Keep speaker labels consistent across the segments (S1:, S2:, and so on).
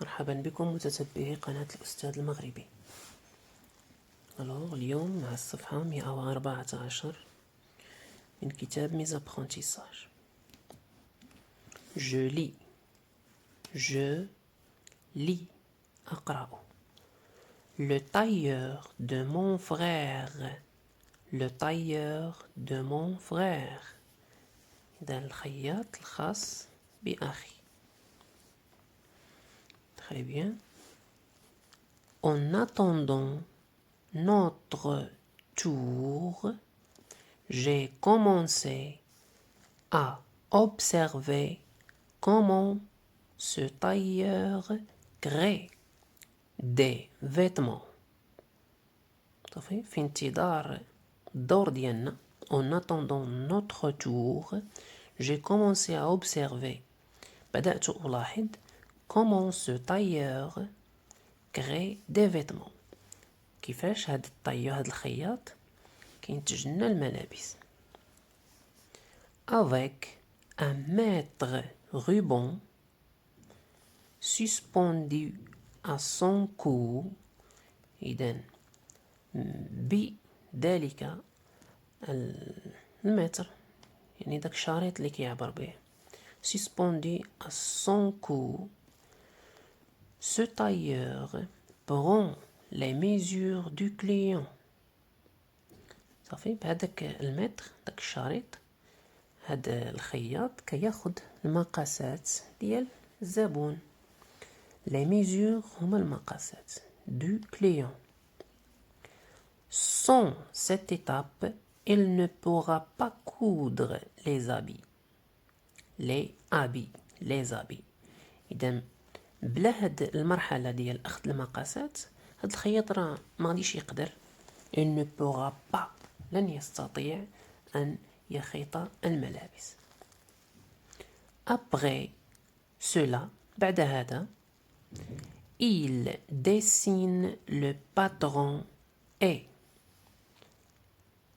S1: مرحبا بكم متتبعي قناة الأستاذ المغربي. اليوم مع الصفحة 114 من كتاب Mes apprentissages. Je lis. Je lis. أقرأ. Le tailleur de mon frère. Le tailleur de mon frère. إذا الخياط الخاص بأخي. Très bien. En attendant notre tour, j'ai commencé à observer comment ce tailleur crée des vêtements. صافي في انتظار الدور ديالنا. En attendant notre tour, j'ai commencé à observer. بدأت ألاحظ comment ce tailleur crée des vêtements. كيفاش هاد الخياط كينتج لنا الملابس. Avec un mètre ruban suspendu à son cou. إذن بذلك المتر يعني داك الشريط اللي كيعبر به. Suspendu à son cou, ce tailleur prend les mesures du client. صافي بهداك المتر داك الشريط هاد الخياط كياخد المقاسات ديال الزبون. Les mesures هما المقاسات du client. Sans cette étape, il ne pourra pas coudre les habits. Les habits. إذا بلا هاد المرحلة ديال أخذ المقاسات هاد الخياط راه ما غاديش يقدر. Il ne pourra pas. لن يستطيع أن يخيط الملابس. Après cela, بعد هذا, il dessine le patron et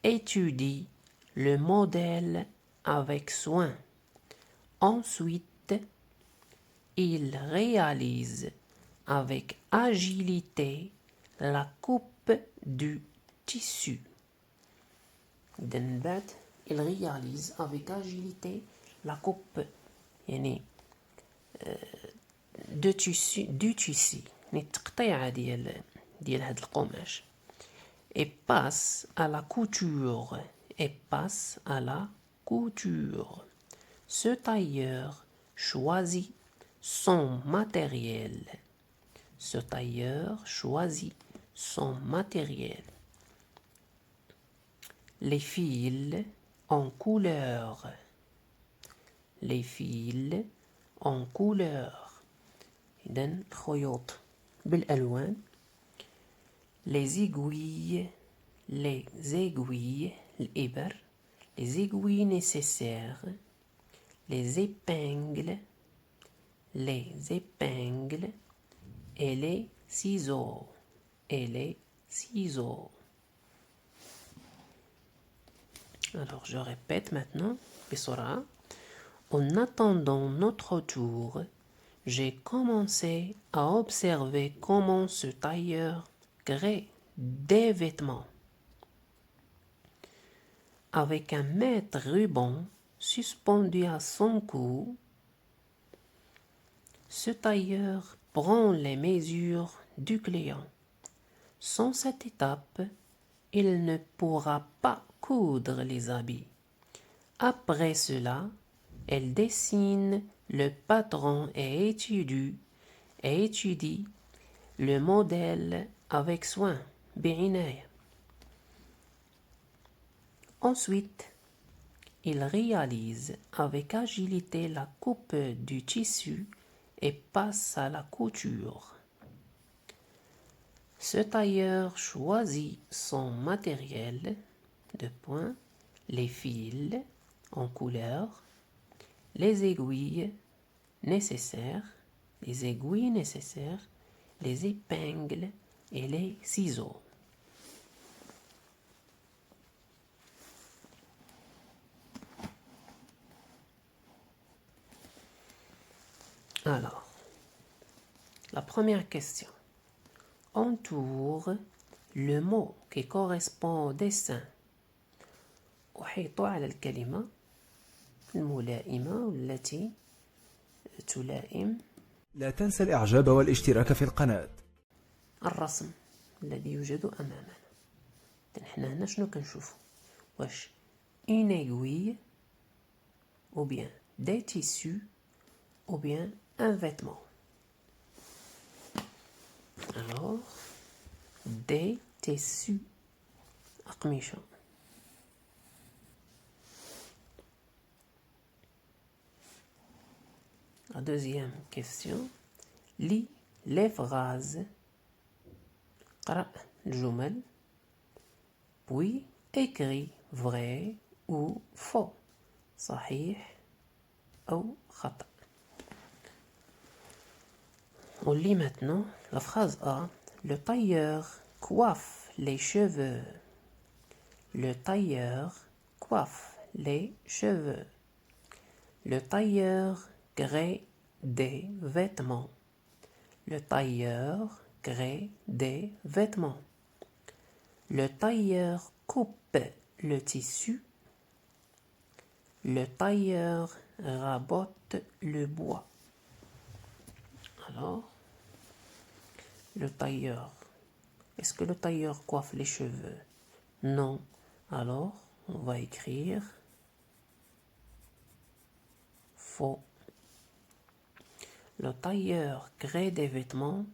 S1: étudie le modèle avec soin. Ensuite, il réalise avec agilité la coupe du tissu. من بعد il réalise avec agilité la coupe يعني du tissu يعني التقطيعة ديال هاد القماش. Et passe à la couture. Ce tailleur choisit son matériel. Les fils en couleur. إذن خيوط بالألوان. Les aiguilles, الإبر. Les aiguilles nécessaires. Les épingles et les ciseaux. Alors, je répète maintenant, بسرعة. En attendant notre tour, j'ai commencé à observer comment ce tailleur crée des vêtements. Avec un mètre ruban suspendu à son cou, ce tailleur prend les mesures du client. Sans cette étape, il ne pourra pas coudre les habits. Après cela, elle dessine le patron et étudie le modèle avec soin. بعناية. Ensuite, il réalise avec agilité la coupe du tissu et passe à la couture. Ce tailleur choisit son matériel, les fils en couleur, les aiguilles nécessaires, les épingles et les ciseaux. Alors, La première question. Entoure le mot qui correspond au dessin. أحيط على الكلمة الملائمة والتي تلائم
S2: لا تنسى الإعجاب والاشتراك في القناة.
S1: الرسم الذي يوجد أمامنا. نحن هنا شنو كنشوفو؟ واش une aiguille ou bien des tissus ou bien un vêtement. Alors, des tissus. أقمشة. La deuxième question. Lis les phrases. قرأ الجمل. Puis écris vrai ou faux. صحيح أو خطأ. On lit maintenant la phrase A. Le tailleur coiffe les cheveux. Le tailleur coiffe les cheveux. Le tailleur crée des vêtements. Le tailleur crée des vêtements. Le tailleur coupe le tissu. Le tailleur rabote le bois. Alors, le tailleur. Est-ce que le tailleur coiffe les cheveux? Non. Alors, on va écrire faux. Le tailleur crée des vêtements.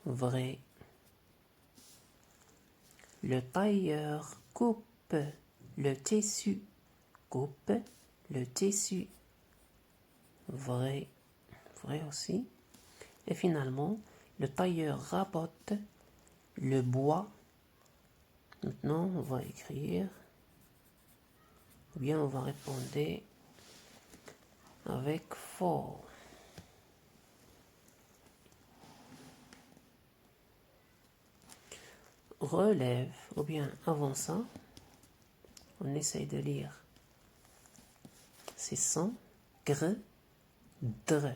S1: Vrai. Le tailleur coupe le tissu. Coupe le tissu. Vrai. Vrai aussi. Et finalement, le tailleur rabote le bois. Maintenant, on va écrire, ou bien on va répondre avec faux. Relève, ou bien avant ça, on essaye de lire. C'est sans, gr, dre.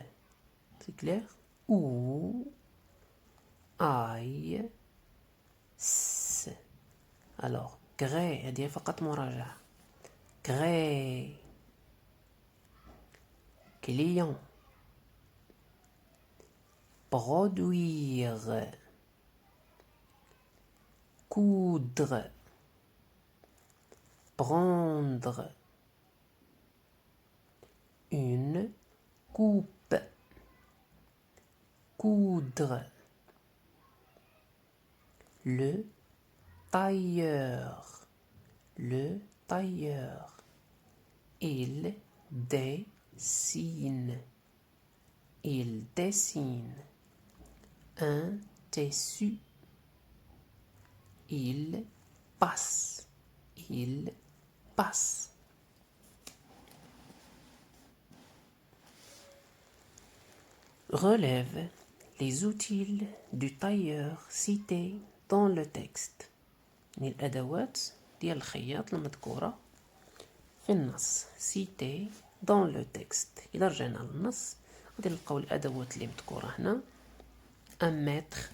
S1: C'est clair? Ou, aïe, s. Alors, gré, هذه فقط مراجعة. Gré. Client. Produire. Coudre. Prendre. Une coupe. Coudre. Le tailleur. Le tailleur. Il dessine. Il dessine. Un tissu. Il passe. Il passe. Relève les outils du tailleur cités dans le texte. الأدوات ديال الخياط المذكورة في النص cité dans le texte. إذا رجعنا للنص غادي نلقاو الأدوات اللي مذكورة هنا. un mètre.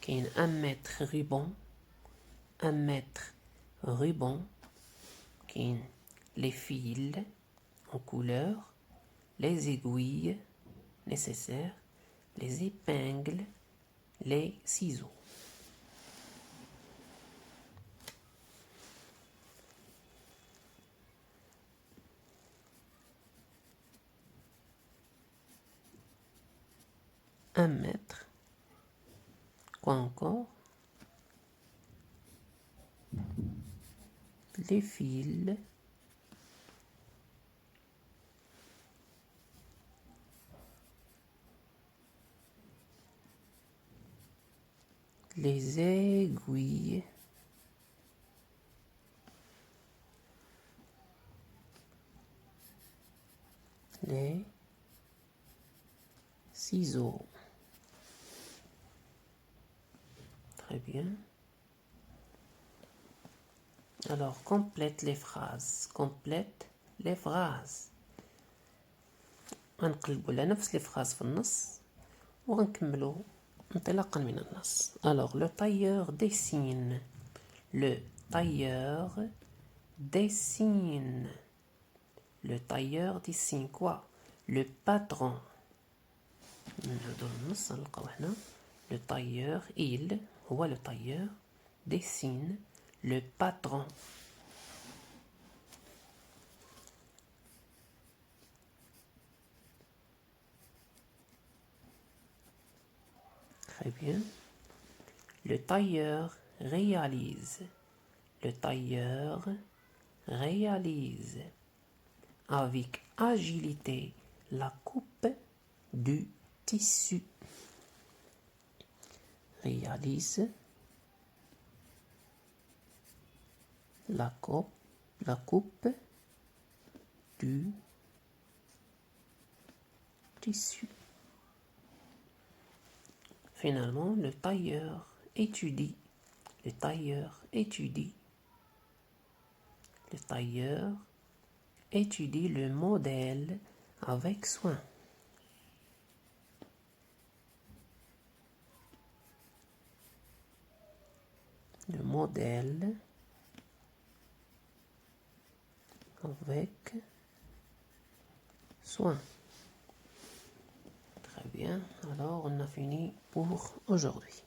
S1: كاين un mètre ruban. un mètre ruban. كاين les fils en couleur. les aiguilles nécessaires. les épingles. les ciseaux. Un mètre. Quoi encore? Les fils. Les aiguilles. Les ciseaux. Très bien. Alors, complète les phrases. Complète les phrases. غنقلبوا على نفس لي فراز في النص وغنكملوا انطلاقا من النص. Alors le tailleur dessine. Le tailleur dessine. Le tailleur dessine quoi? Le patron. نعودوا للنص نلقاو هنا. Le tailleur, il هو le tailleur dessine le patron. Très bien. Le tailleur réalise. Le tailleur réalise avec agilité la coupe du tissu. Réalise la coupe du tissu. Finalement, le tailleur étudie. Le tailleur étudie. Le tailleur étudie le modèle avec soin. Le modèle avec soin. Très bien, alors on a fini pour aujourd'hui.